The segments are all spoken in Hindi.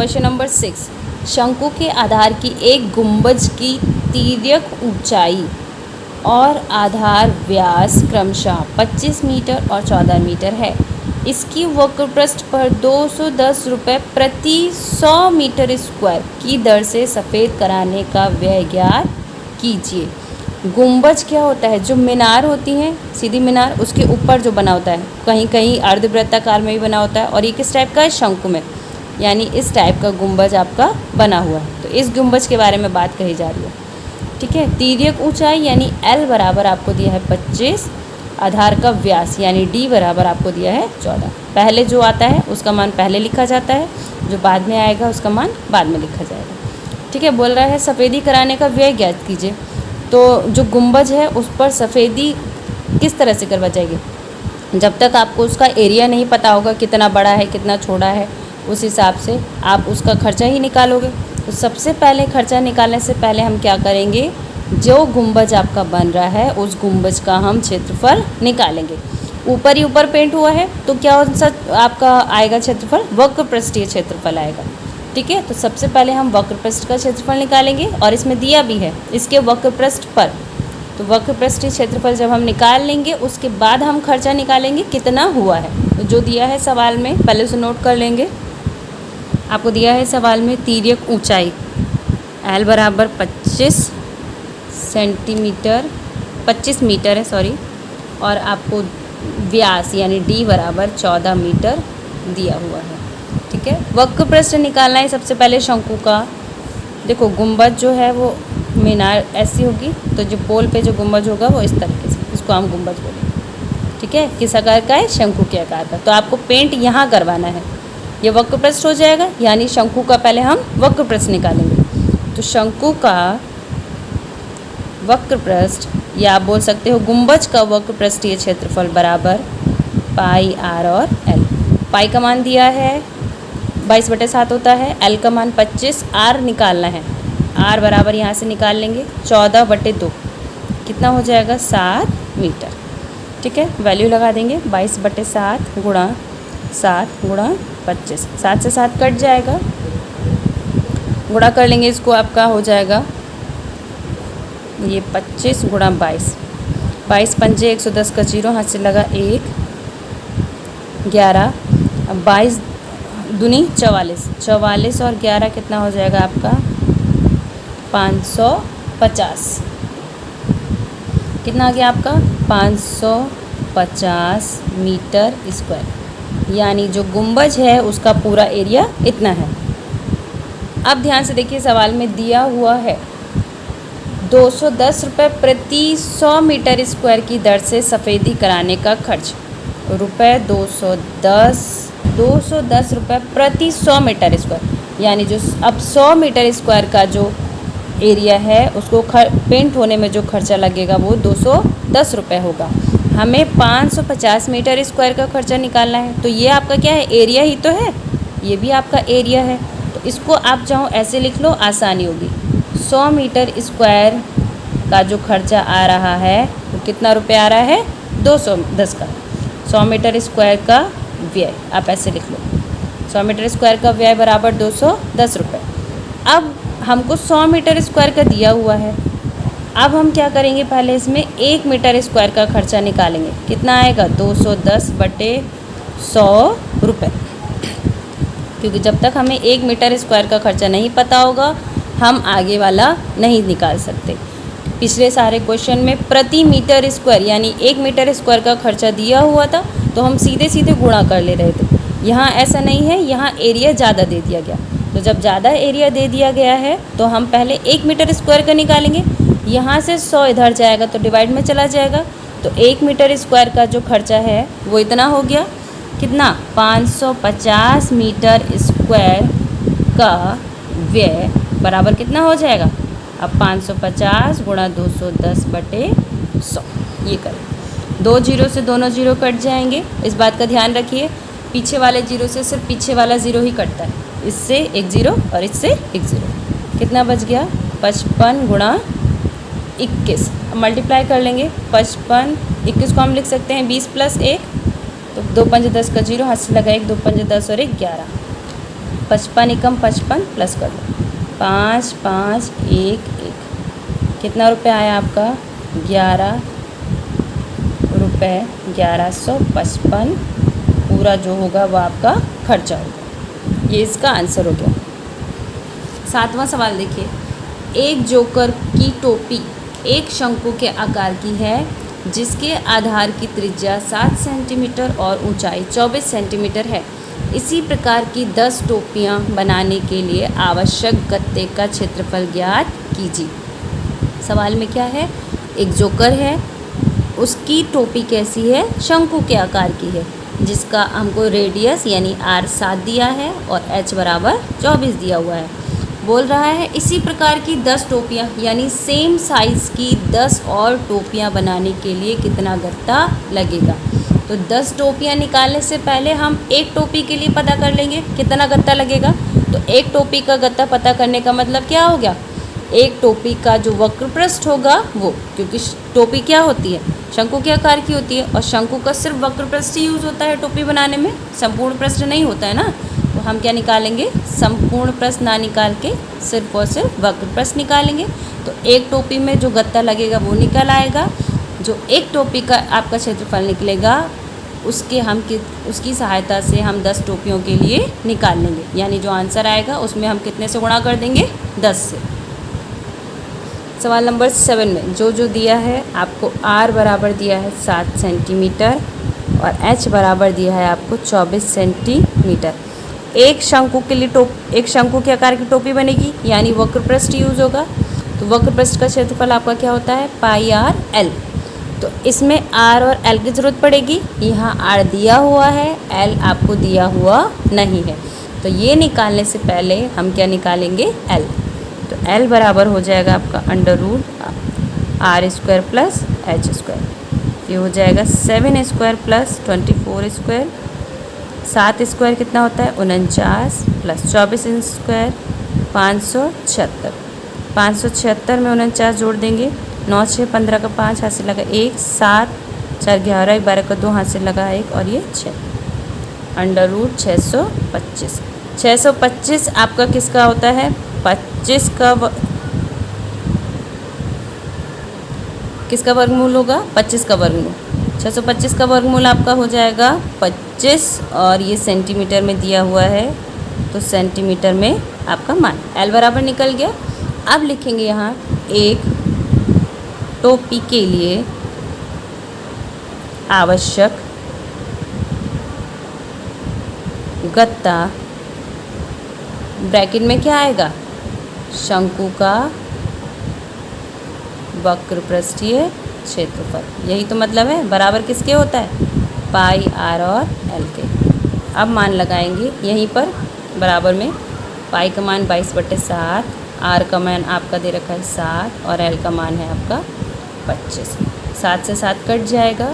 क्वेश्चन नंबर 6, शंकु के आधार की एक गुंबज की तिर्यक ऊंचाई और आधार व्यास क्रमशः 25 मीटर और 14 मीटर है। इसकी वक्रपृष्ठ पर 210 रुपये प्रति 100 मीटर स्क्वायर की दर से सफ़ेद कराने का व्यय ज्ञात कीजिए। गुंबज क्या होता है? जो मीनार होती हैं, सीधी मीनार, उसके ऊपर जो बना होता है, कहीं कहीं अर्धवृत्ताकार में भी बना होता है, और ये किस टाइप का है? शंकु में, यानी इस टाइप का गुंबज आपका बना हुआ है। तो इस गुंबज के बारे में बात कही जा रही है, ठीक है। तिर्यक ऊंचाई यानी L बराबर आपको दिया है 25, आधार का व्यास यानी D बराबर आपको दिया है 14। पहले जो आता है उसका मान पहले लिखा जाता है, जो बाद में आएगा उसका मान बाद में लिखा जाएगा, ठीक है। बोल रहा है सफ़ेदी कराने का व्यय ज्ञात कीजिए। तो जो गुंबज है उस पर सफ़ेदी किस तरह से करवा जाएगी? जब तक आपको उसका एरिया नहीं पता होगा कितना बड़ा है कितना छोटा है, उस हिसाब से आप उसका खर्चा ही निकालोगे। तो सबसे पहले खर्चा निकालने से पहले हम क्या करेंगे? जो गुंबज आपका बन रहा है उस गुंबज का हम क्षेत्रफल निकालेंगे। ऊपर ही ऊपर पेंट हुआ है तो क्या सा आपका आएगा क्षेत्रफल? वक्रपृष्ठीय क्षेत्रफल आएगा, ठीक है। तो सबसे पहले हम वक्रपृष्ठ का क्षेत्रफल निकालेंगे, और इसमें दिया भी है इसके वक्रपृष्ठ पर। तो वक्रपृष्ठीय क्षेत्रफल जब हम निकाल लेंगे उसके बाद हम खर्चा निकालेंगे कितना हुआ है। तो जो दिया है सवाल में, पहले उसे नोट कर लेंगे। आपको दिया है सवाल में तिर्यक ऊंचाई L बराबर 25 सेंटीमीटर, 25 मीटर है सॉरी, और आपको व्यास यानी D बराबर 14 मीटर दिया हुआ है, ठीक है। वक्रपृष्ठ निकालना है सबसे पहले शंकु का। देखो गुंबज जो है वो मीनार ऐसी होगी, तो जो पोल पे जो गुंबज होगा वो इस तरीके से, इसको हम गुंबज बोलेंगे, ठीक है। किस आकार का है? शंकु के आकार का। तो आपको पेंट यहाँ करवाना है, ये वक्रपृष्ठ हो जाएगा, यानी शंकु का पहले हम वक्रपृष्ठ निकालेंगे। तो शंकु का वक्रपृष्ठ, या आप बोल सकते हो गुंबज का वक्रपृष्ठीय क्षेत्रफल बराबर पाई R और L। पाई का मान दिया है 22/7 होता है, L का मान 25, R निकालना है। R बराबर यहाँ से निकाल लेंगे 14/2, कितना हो जाएगा? 7 मीटर, ठीक है। वैल्यू लगा देंगे 22/7 गुणा 7 गुणा 25, 7 से 7 कट जाएगा, गुणा कर लेंगे इसको, आपका हो जाएगा ये 25 गुणा 22, 22 पंजे 110 का 0, हाथ से लगा 1, 11, 22 दूनी 44, 44 और 11 कितना हो जाएगा आपका? 550। कितना आ गया आपका? 550 मीटर स्क्वायर, यानी जो गुंबज है उसका पूरा एरिया इतना है। अब ध्यान से देखिए, सवाल में दिया हुआ है 210 रुपये प्रति 100 मीटर स्क्वायर की दर से सफ़ेदी कराने का खर्च। रुपये 210 रुपये प्रति 100 मीटर स्क्वायर, यानी जो अब 100 मीटर स्क्वायर का जो एरिया है उसको पेंट होने में जो खर्चा लगेगा वो 210 रुपये होगा। हमें 550 मीटर स्क्वायर का खर्चा निकालना है। तो ये आपका क्या है? एरिया ही तो है, ये भी आपका एरिया है। तो इसको आप चाहो ऐसे लिख लो, आसानी होगी। 100 मीटर स्क्वायर का जो खर्चा आ रहा है वो कितना रुपये आ रहा है? 210 का। 100 मीटर स्क्वायर का व्यय आप ऐसे लिख लो, 100 मीटर स्क्वायर का व्यय बराबर 210 रुपये। अब हमको 100 मीटर स्क्वायर का दिया हुआ है, अब हम क्या करेंगे? पहले इसमें 1 मीटर स्क्वायर का खर्चा निकालेंगे। कितना आएगा? 210/100 रुपये, क्योंकि जब तक हमें 1 मीटर स्क्वायर का खर्चा नहीं पता होगा हम आगे वाला नहीं निकाल सकते। पिछले सारे क्वेश्चन में प्रति मीटर स्क्वायर यानी 1 मीटर स्क्वायर का खर्चा दिया हुआ था, तो हम सीधे सीधे गुणा कर ले रहे थे। यहाँ ऐसा नहीं है, यहाँ एरिया ज़्यादा दे दिया गया। तो जब ज़्यादा एरिया दे दिया गया है तो हम पहले 1 मीटर स्क्वायर का निकालेंगे। यहाँ से 100 इधर जाएगा तो डिवाइड में चला जाएगा, तो 1 मीटर स्क्वायर का जो खर्चा है वो इतना हो गया। कितना? 550 मीटर स्क्वायर का व्यय बराबर कितना हो जाएगा? अब 550 गुणा 210/100, ये करें। 2 जीरो से दोनों जीरो कट जाएंगे, इस बात का ध्यान रखिए। पीछे वाले जीरो से सिर्फ पीछे वाला ज़ीरो ही कटता है, इससे एक ज़ीरो और इससे एक ज़ीरो। कितना बच गया? 55 गुणा 21। अब मल्टीप्लाई कर लेंगे। 55, 21 को हम लिख सकते हैं 20 + 1, तो 2 × 5 = 10 का 0, हाथ से लगा 1, 2 × 5 = 10 और 1 = 11। 55 एकम 55 प्लस कर दो, 5 5 1 1, कितना रुपये आया आपका? 11 रुपये 1155 पूरा जो होगा वो आपका खर्चा होगा। ये इसका आंसर हो गया। 7वां सवाल देखिए, एक जोकर की टोपी एक शंकु के आकार की है जिसके आधार की त्रिज्या 7 सेंटीमीटर और ऊंचाई 24 सेंटीमीटर है। इसी प्रकार की 10 टोपियां बनाने के लिए आवश्यक गत्ते का क्षेत्रफल ज्ञात कीजिए। सवाल में क्या है? एक जोकर है, उसकी टोपी कैसी है? शंकु के आकार की है, जिसका हमको रेडियस यानी r 7 दिया है और h बराबर 24 दिया हुआ है। बोल रहा है इसी प्रकार की 10 टोपियाँ यानी सेम साइज़ की 10 और टोपियाँ बनाने के लिए कितना गत्ता लगेगा। तो 10 टोपियाँ निकालने से पहले हम एक टोपी के लिए पता कर लेंगे कितना गत्ता लगेगा। तो एक टोपी का गत्ता पता करने का मतलब क्या हो गया? एक टोपी का जो वक्रपृष्ठ होगा वो, क्योंकि टोपी क्या होती है? शंकु के आकार की होती है और शंकु का सिर्फ वक्रपृष्ठ ही यूज़ होता है टोपी बनाने में, संपूर्ण पृष्ठ नहीं होता है ना। तो हम क्या निकालेंगे? संपूर्ण पृष्ठ ना निकाल के सिर्फ और सिर्फ वक्रपृष्ठ निकालेंगे। तो एक टोपी में जो गत्ता लगेगा वो निकल आएगा। जो एक टोपी का आपका क्षेत्रफल निकलेगा उसकी सहायता से हम 10 टोपियों के लिए निकाल लेंगे, यानी जो आंसर आएगा उसमें हम कितने से गुणा कर देंगे? 10 से। सवाल नंबर 7 में जो दिया है आपको, r बराबर दिया है 7 सेंटीमीटर और h बराबर दिया है आपको 24 सेंटीमीटर। एक शंकु के लिए एक शंकु के आकार की टोपी बनेगी यानी वक्रपृष्ठ यूज़ होगा। तो वक्रपृष्ठ का क्षेत्रफल आपका क्या होता है? पाई r l। तो इसमें r और l की ज़रूरत पड़ेगी। यहाँ r दिया हुआ है, l आपको दिया हुआ नहीं है। तो ये निकालने से पहले हम क्या निकालेंगे? l। तो l बराबर हो जाएगा आपका √r² प्लस h²। ये हो जाएगा 7² प्लस 24²। 7² कितना होता है? 49 प्लस 24² 576। 576 में 49 जोड़ देंगे, 9 6 15 का 5 हाथ से लगा 1, 7 4 11 12 का 2 हाथ से लगा 1 और ये 6 √625। 625 आपका किसका होता है? 25 का किसका वर्गमूल होगा? 25 का वर्गमूल। 625 का वर्गमूल आपका हो जाएगा 25 और ये सेंटीमीटर में दिया हुआ है तो सेंटीमीटर में आपका मान l बराबर निकल गया। अब लिखेंगे यहाँ एक टोपी के लिए आवश्यक गत्ता, ब्रैकेट में क्या आएगा? शंकु का वक्रपृष्ठीय क्षेत्रफल, यही तो मतलब है। बराबर किसके होता है? पाई r और l के। अब मान लगाएंगे यहीं पर बराबर में। पाई का मान 22/7, r का मान आपका दे रखा है 7 और l का मान है आपका 25। 7 से 7 कट जाएगा,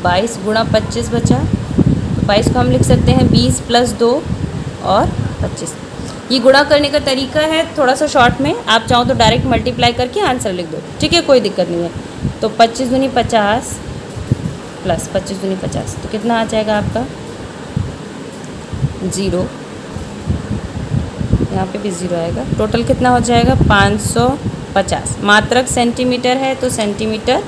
22 गुणा 25 बचा। 22 को हम लिख सकते हैं 20 प्लस 2 और 25। ये गुणा करने का तरीका है थोड़ा सा शॉर्ट में, आप चाहो तो डायरेक्ट मल्टीप्लाई करके आंसर लिख दो, ठीक है, कोई दिक्कत नहीं है। तो 25 दूनी 50 प्लस 25 दूनी 50, तो कितना आ जाएगा आपका? 0, यहाँ पे भी 0 आएगा। टोटल कितना हो जाएगा? 550। मात्रक सेंटीमीटर है तो सेंटीमीटर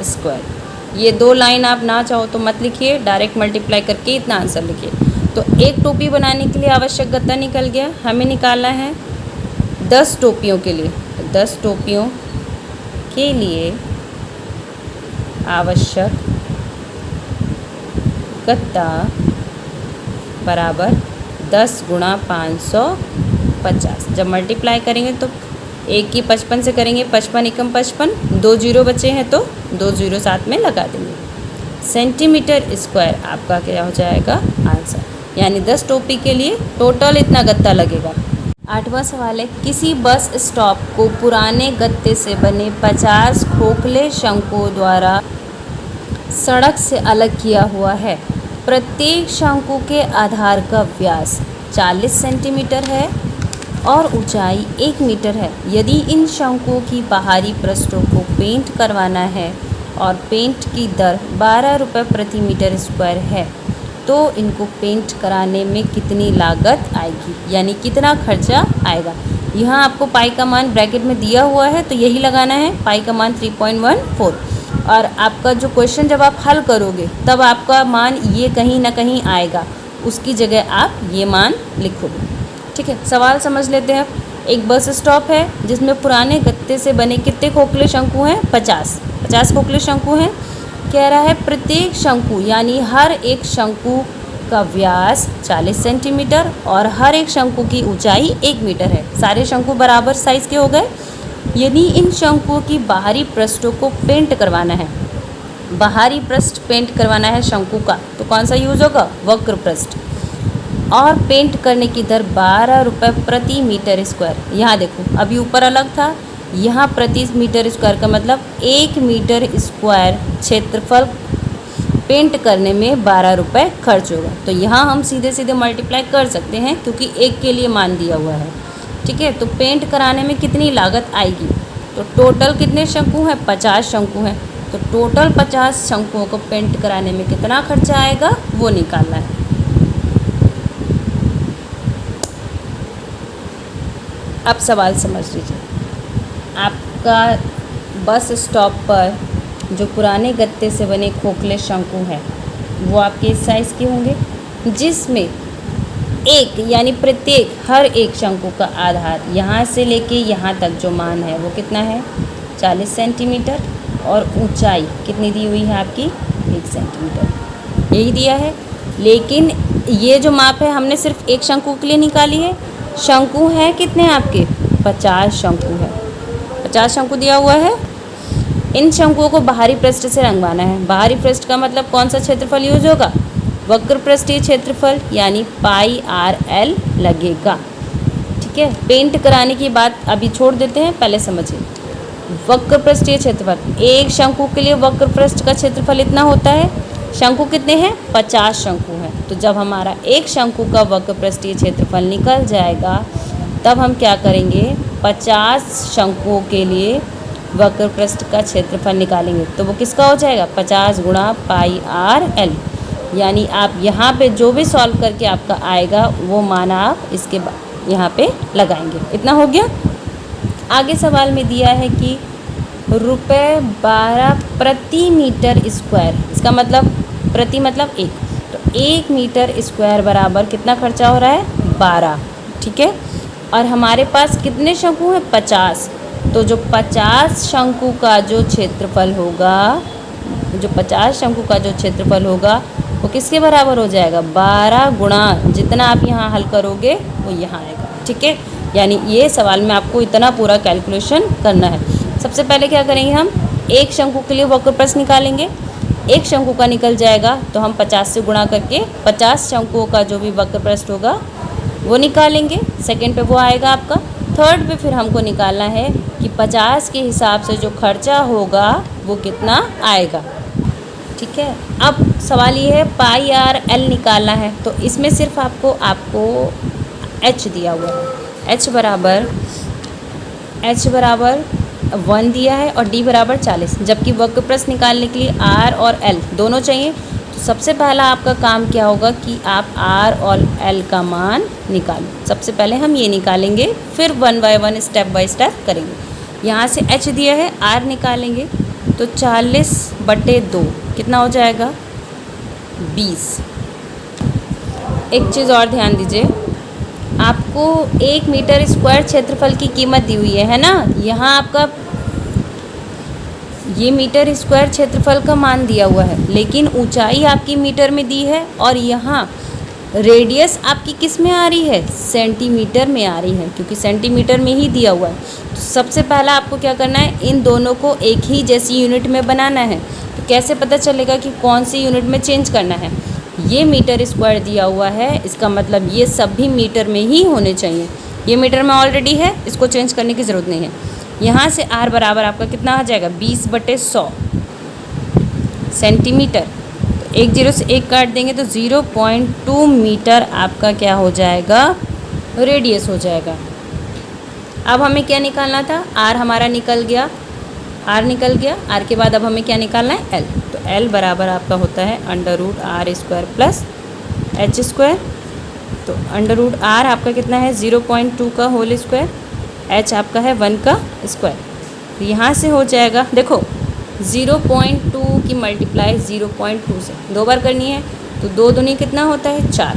स्क्वायर। ये 2 लाइन आप ना चाहो तो मत लिखिए, डायरेक्ट मल्टीप्लाई करके इतना आंसर लिखिए। तो एक टोपी बनाने के लिए आवश्यक गत्ता निकल गया। हमें निकालना है 10 टोपियों के लिए। तो 10 टोपियों के लिए आवश्यक गत्ता बराबर 10 गुणा 550। जब मल्टीप्लाई करेंगे तो 1 की 55 से करेंगे, 55 एकम 55, 2 जीरो बचे हैं तो 2 जीरो साथ में लगा देंगे। सेंटीमीटर स्क्वायर आपका क्या हो जाएगा? आंसर। यानी 10 टोपी के लिए टोटल इतना गत्ता लगेगा। 8वां सवाल है, किसी बस स्टॉप को पुराने गत्ते से बने 50 खोखले शंकुओं द्वारा सड़क से अलग किया हुआ है। प्रत्येक शंकु के आधार का व्यास 40 सेंटीमीटर है और ऊंचाई 1 मीटर है। यदि इन शंकुओं की बाहरी पृष्ठों को पेंट करवाना है और पेंट की दर 12 रुपये प्रति मीटर स्क्वायर है, तो इनको पेंट कराने में कितनी लागत आएगी, यानी कितना खर्चा आएगा। यहाँ आपको पाई का मान ब्रैकेट में दिया हुआ है तो यही लगाना है, पाई का मान 3.14। और आपका जो क्वेश्चन जब आप हल करोगे तब आपका मान ये कहीं ना कहीं आएगा, उसकी जगह आप ये मान लिखोगे। ठीक है, सवाल समझ लेते हैं। एक बस स्टॉप है जिसमें पुराने गत्ते से बने कितने खोखले शंकु हैं? 50 खोखले शंकु हैं। कह रहा है प्रत्येक शंकु यानी हर एक शंकु का व्यास 40 सेंटीमीटर और हर एक शंकु की ऊंचाई 1 मीटर है। सारे शंकु बराबर साइज़ के हो गए। यदि इन शंकुओं की बाहरी पृष्ठों को पेंट करवाना है, बाहरी पृष्ठ पेंट करवाना है शंकु का, तो कौन सा यूज होगा? वक्र पृष्ठ। और पेंट करने की दर 12 रुपये प्रति मीटर स्क्वायर। यहाँ देखो, अभी ऊपर अलग था, यहाँ प्रति मीटर स्क्वायर का मतलब 1 मीटर स्क्वायर क्षेत्रफल पेंट करने में 12 रुपये खर्च होगा। तो यहाँ हम सीधे सीधे मल्टीप्लाई कर सकते हैं क्योंकि एक के लिए मान दिया हुआ है। ठीक है, तो पेंट कराने में कितनी लागत आएगी? तो टोटल कितने शंकु हैं? 50 शंकु हैं। तो टोटल 50 शंकुओं को पेंट कराने में कितना खर्चा आएगा वो निकालना है। अब सवाल समझ लीजिए। आपका बस स्टॉप पर जो पुराने गत्ते से बने खोखले शंकु हैं वो आपके इस साइज़ के होंगे, जिसमें एक यानी प्रत्येक हर एक शंकु का आधार यहाँ से लेके यहाँ तक जो मान है वो कितना है? 40 सेंटीमीटर और ऊंचाई कितनी दी हुई है आपकी? 1 सेंटीमीटर, यही दिया है। लेकिन ये जो माप है हमने सिर्फ एक शंकु के लिए निकाली है। शंकु है कितने आपके? 50 शंकु है। 50 शंकु दिया हुआ है। इन शंकुओं को बाहरी पृष्ठ से रंगवाना है। बाहरी पृष्ठ का मतलब कौन सा क्षेत्रफल यूज होगा? वक्र पृष्ठीय क्षेत्रफल यानी पाई आर एल लगेगा। ठीक है, पेंट कराने की बात अभी छोड़ देते हैं, पहले समझिए। वक्र पृष्ठीय क्षेत्रफल, एक शंकु के लिए वक्र पृष्ठ का क्षेत्रफल इतना होता है। शंकु कितने हैं? 50 शंकु हैं। तो जब हमारा एक शंकु का वक्र पृष्ठीय क्षेत्रफल निकल जाएगा तब हम क्या करेंगे? 50 शंकुओं के लिए वक्र पृष्ठ का क्षेत्रफल निकालेंगे। तो वो किसका हो जाएगा? 50 गुणा पाई आर एल। यानी आप यहाँ पे जो भी सॉल्व करके आपका आएगा वो मान आप इसके यहाँ पे लगाएंगे। इतना हो गया। आगे सवाल में दिया है कि ₹12 प्रति मीटर स्क्वायर, इसका मतलब प्रति मतलब 1, तो 1 मीटर स्क्वायर बराबर कितना खर्चा हो रहा है? 12। ठीक है, और हमारे पास कितने शंकु हैं? 50। तो जो 50 शंकु का जो क्षेत्रफल होगा, जो 50 शंकु का जो क्षेत्रफल होगा वो किसके बराबर हो जाएगा? 12 गुणा जितना आप यहाँ हल करोगे वो यहाँ आएगा। ठीक है, यानी ये सवाल में आपको इतना पूरा कैलकुलेशन करना है। सबसे पहले क्या करेंगे? हम एक शंकु के लिए वक्र पृष्ठ निकालेंगे। एक शंकु का निकल जाएगा तो हम 50 से गुणा करके 50 शंकुओं का जो भी वक्र पृष्ठ होगा वो निकालेंगे। सेकंड पे वो आएगा आपका। थर्ड पे फिर हमको निकालना है कि 50 के हिसाब से जो खर्चा होगा वो कितना आएगा। ठीक है, अब सवाल ये है पाई आर एल निकालना है। तो इसमें सिर्फ आपको एच दिया हुआ है। एच बराबर 1 दिया है और डी बराबर 40, जबकि वक्र पृष्ठ निकालने के लिए आर और एल दोनों चाहिए। तो सबसे पहला आपका काम क्या होगा कि आप आर और एल का मान निकालो। सबसे पहले हम ये निकालेंगे, फिर 1 बाय 1 स्टेप बाय स्टेप करेंगे। यहाँ से एच दिया है, आर निकालेंगे तो 40/2 कितना हो जाएगा? 20। एक चीज़ और ध्यान दीजिए, आपको 1 मीटर स्क्वायर क्षेत्रफल की कीमत दी हुई है ना। यहाँ आपका ये मीटर स्क्वायर क्षेत्रफल का मान दिया हुआ है, लेकिन ऊंचाई आपकी मीटर में दी है और यहाँ रेडियस आपकी किस में आ रही है? सेंटीमीटर में आ रही है, क्योंकि सेंटीमीटर में ही दिया हुआ है। तो सबसे पहला आपको क्या करना है? इन दोनों को एक ही जैसी यूनिट में बनाना है। तो कैसे पता चलेगा कि कौन सी यूनिट में चेंज करना है? ये मीटर स्क्वायर दिया हुआ है, इसका मतलब ये सब भी मीटर में ही होने चाहिए। ये मीटर में ऑलरेडी है, इसको चेंज करने की ज़रूरत नहीं है। यहाँ से आर बराबर आपका कितना आ जाएगा? 20/100 सेंटीमीटर। तो 1 0 से 1 काट देंगे तो 0.2 मीटर आपका क्या हो जाएगा? रेडियस हो जाएगा। अब हमें क्या निकालना था? आर हमारा निकल गया, आर के बाद अब हमें क्या निकालना है? एल। तो एल बराबर आपका होता है √r² + एच स्क्वायर, तो अंडर रूट आर आपका कितना है 0.2 का होल स्क्वायर, एच आपका है 1 का स्क्वायर। तो यहाँ से हो जाएगा, देखो 0.2 की मल्टीप्लाई 0.2 से 2 बार करनी है, तो 2 दूनी कितना होता है 4।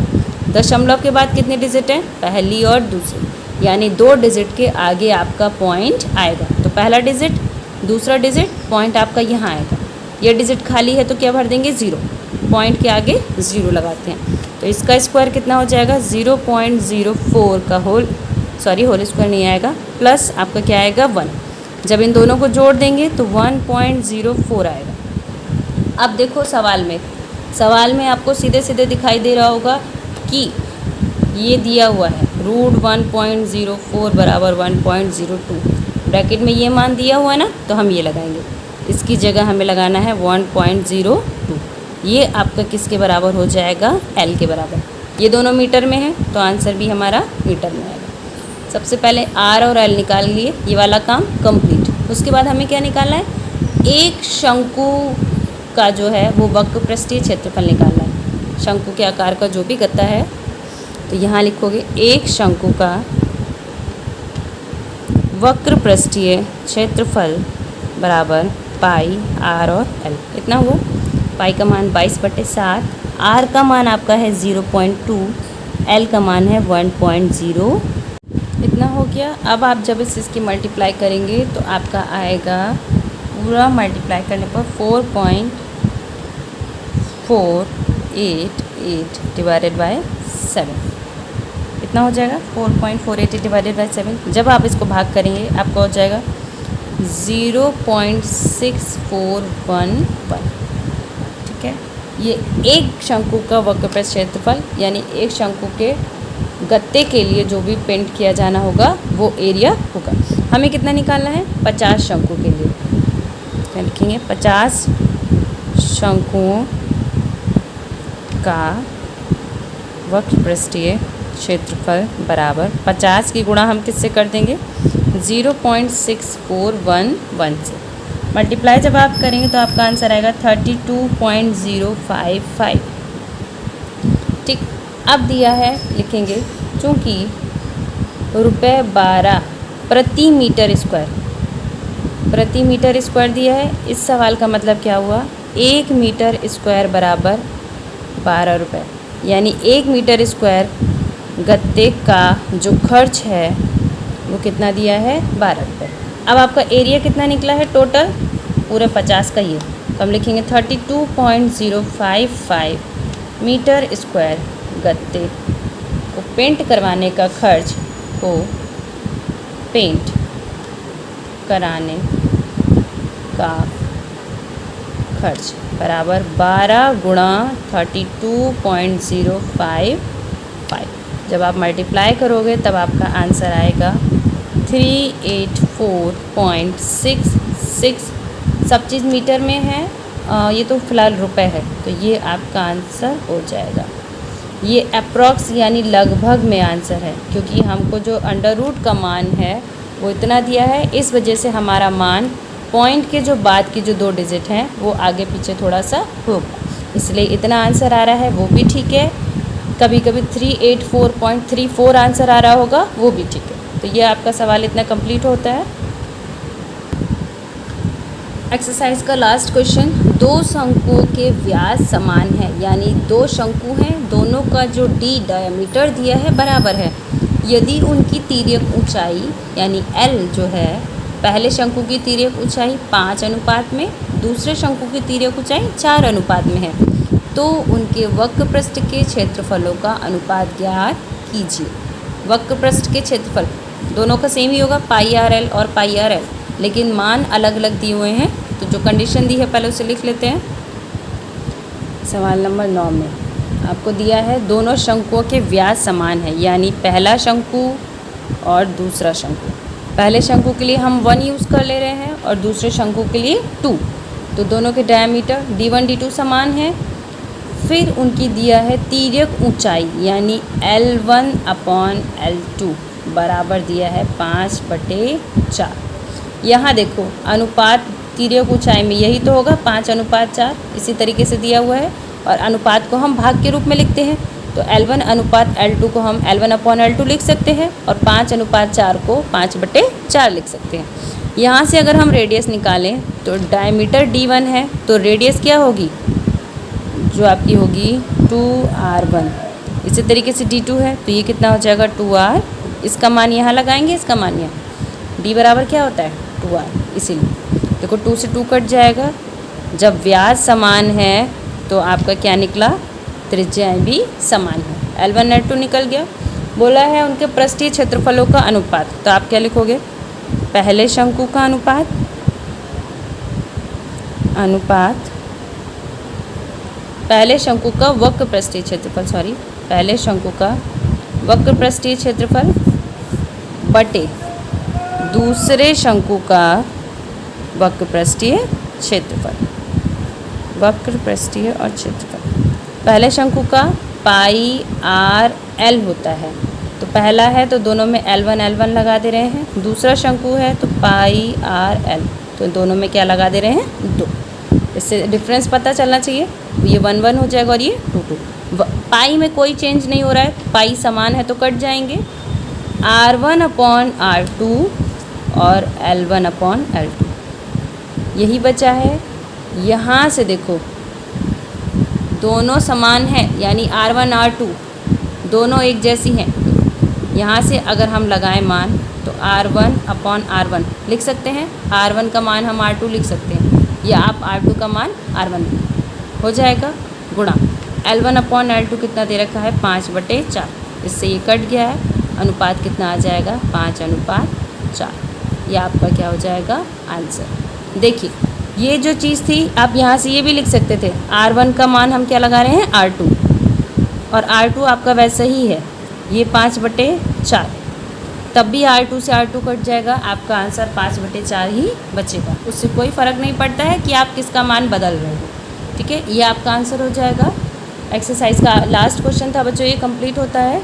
दशमलव के बाद कितने डिजिट हैं, पहली और दूसरी, यानी 2 डिजिट के आगे आपका पॉइंट आएगा। तो पहला डिजिट, दूसरा डिजिट, पॉइंट आपका यहाँ आएगा। ये डिजिट खाली है तो क्या भर देंगे 0, पॉइंट के आगे 0 लगाते हैं। तो इसका स्क्वायर कितना हो जाएगा 0.04 का होल स्क्वायर नहीं आएगा, प्लस आपका क्या आएगा 1। जब इन दोनों को जोड़ देंगे तो 1.04 आएगा। अब देखो सवाल में आपको सीधे सीधे दिखाई दे रहा होगा कि ये दिया हुआ है रूट 1.04 बराबर 1.02, ब्रैकेट में ये मान दिया हुआ है ना, तो हम ये लगाएंगे। इसकी जगह हमें लगाना है 1.02। ये आपका किसके बराबर हो जाएगा, L के बराबर। ये दोनों मीटर में है तो आंसर भी हमारा मीटर में आएगा। सबसे पहले R और L निकाल लिए, ये वाला काम कंप्लीट। उसके बाद हमें क्या निकालना है, एक शंकु का जो है वो वक्र पृष्ठीय क्षेत्रफल निकालना है। शंकु के आकार का जो भी गत्ता है, तो यहाँ लिखोगे एक शंकु का वक्र पृष्ठीय क्षेत्रफल बराबर पाई R और L। इतना हुआ, पाई का मान 22/7, R का मान आपका है 0.2, L का मान है 1.0। इतना हो गया। अब आप जब इसकी मल्टीप्लाई करेंगे तो आपका आएगा, पूरा मल्टीप्लाई करने पर 4.488 डिवाइडेड बाय 7। इतना हो जाएगा 4.488 डिवाइडेड बाय 7। जब आप इसको भाग करेंगे आपका हो जाएगा 0.6411। ठीक है, ये एक शंकु का वक्र पृष्ठ क्षेत्रफल, यानी एक शंकु के गत्ते के लिए जो भी पेंट किया जाना होगा वो एरिया होगा। हमें कितना निकालना है, 50 शंकु के लिए। क्या लिखेंगे, 50 शंकुओं का वक्र पृष्ठीय क्षेत्रफल बराबर 50 की गुणा हम किससे कर देंगे, 0.6411 से। मल्टीप्लाई जब आप करेंगे तो आपका आंसर आएगा 32.055। ठीक, अब दिया है, लिखेंगे चूँकि ₹12 प्रति मीटर स्क्वायर दिया है, इस सवाल का मतलब क्या हुआ, 1 मीटर स्क्वायर बराबर 12 रुपये, यानी 1 मीटर स्क्वायर गत्ते का जो खर्च है वो कितना दिया है, 12 रुपये। अब आपका एरिया कितना निकला है टोटल, पूरे 50 का ये, तो हम लिखेंगे 32.055 मीटर स्क्वायर गत्ते को पेंट करवाने का खर्च बराबर 12 गुणा 32.055। जब आप मल्टीप्लाई करोगे तब आपका आंसर आएगा 384.66। सब चीज़ मीटर में है, ये तो फिलहाल रुपए है, तो ये आपका आंसर हो जाएगा। ये अप्रॉक्स यानी लगभग में आंसर है, क्योंकि हमको जो अंडर रूट का मान है वो इतना दिया है, इस वजह से हमारा मान पॉइंट के जो बाद की जो 2 डिजिट हैं वो आगे पीछे थोड़ा सा होगा, इसलिए इतना आंसर आ रहा है, वो भी ठीक है। कभी कभी 384.34 आंसर आ रहा होगा, वो भी ठीक है। तो ये आपका सवाल इतना कंप्लीट होता है। एक्सरसाइज का लास्ट क्वेश्चन, 2 शंकुओं के व्यास समान है, यानी 2 शंकु हैं, दोनों का जो d डायमीटर दिया है बराबर है। यदि उनकी तिर्यक ऊंचाई यानी L जो है, पहले शंकु की तिर्यक ऊंचाई 5 अनुपात में, दूसरे शंकु की तिर्यक ऊंचाई 4 अनुपात में है, तो उनके वक्र पृष्ठ के क्षेत्रफलों का अनुपात ज्ञात कीजिए। वक्र पृष्ठ के क्षेत्रफल दोनों का सेम ही होगा, πr_l और πr_l, लेकिन मान अलग अलग दिए हुए हैं, तो जो कंडीशन दी है पहले उसे लिख लेते हैं। सवाल नंबर 9 में आपको दिया है दोनों शंकुओं के व्यास समान है, यानी पहला शंकु और दूसरा शंकु। पहले शंकु के लिए हम 1 यूज़ कर ले रहे हैं और दूसरे शंकु के लिए 2, तो दोनों के डायमीटर d1 d2 समान है। फिर उनकी दिया है तिर्यक ऊंचाई यानी L1/L2 बराबर दिया है 5/4। यहाँ देखो अनुपात तिर्यक ऊंचाई में यही तो होगा 5:4, इसी तरीके से दिया हुआ है, और अनुपात को हम भाग के रूप में लिखते हैं, तो L1 अनुपात L2 को हम L1/L2 लिख सकते हैं और 5:4 को 5/4 लिख सकते हैं। यहाँ से अगर हम रेडियस निकालें तो डायमीटर D1 है तो रेडियस क्या होगी, जो आपकी होगी 2R1। इसी तरीके से D2 है तो ये कितना हो जाएगा 2R, इसका मान यहाँ लगाएंगे, इसका मान यहाँ, D बराबर क्या होता है 2R, इसीलिए देखो 2 से 2 कट जाएगा। जब व्यास समान है तो आपका क्या निकला, त्रिज्याएं भी समान है। L1 L2 निकल गया। बोला है उनके पृष्ठीय क्षेत्रफलों का अनुपात, तो आप क्या लिखोगे, पहले शंकु का अनुपात पहले शंकु का वक्र पृष्ठीय क्षेत्रफल, पहले शंकु का वक्र पृष्ठीय क्षेत्रफल बटे दूसरे शंकु का वक्र पृष्ठीय क्षेत्रफल, वक्र पृष्ठीय और क्षेत्रफल। पहले शंकु का पाई आर एल होता है, तो पहला है तो दोनों में L1 लगा दे रहे हैं, दूसरा शंकु है तो पाई आर एल, तो दोनों में क्या लगा दे रहे हैं 2। इससे डिफरेंस पता चलना चाहिए, ये 1 1 हो जाएगा और ये 2 2। पाई में कोई चेंज नहीं हो रहा है, पाई समान है तो कट जाएंगे। R1/R2 और L1/L2 यही बचा है। यहाँ से देखो दोनों समान हैं, यानी R1 R2 दोनों एक जैसी हैं। यहाँ से अगर हम लगाएं मान तो R1/R1 लिख सकते हैं, R1 का मान हम R2 लिख सकते हैं, या आप R2 का मान R1 हो जाएगा, गुणा L1/L2 कितना दे रखा है 5/4, इससे ये कट गया है, अनुपात कितना आ जाएगा 5:4। ये आपका क्या हो जाएगा आंसर। देखिए ये जो चीज़ थी आप यहाँ से ये भी लिख सकते थे, R1 का मान हम क्या लगा रहे हैं R2, और R2 आपका वैसा ही है, ये 5/4, तब भी R2 से R2 कट जाएगा, आपका आंसर 5/4 ही बचेगा। उससे कोई फ़र्क नहीं पड़ता है कि आप किसका मान बदल रहे हो। ठीक है, ये आपका आंसर हो जाएगा। एक्सरसाइज का लास्ट क्वेश्चन था बच्चों, ये कंप्लीट होता है।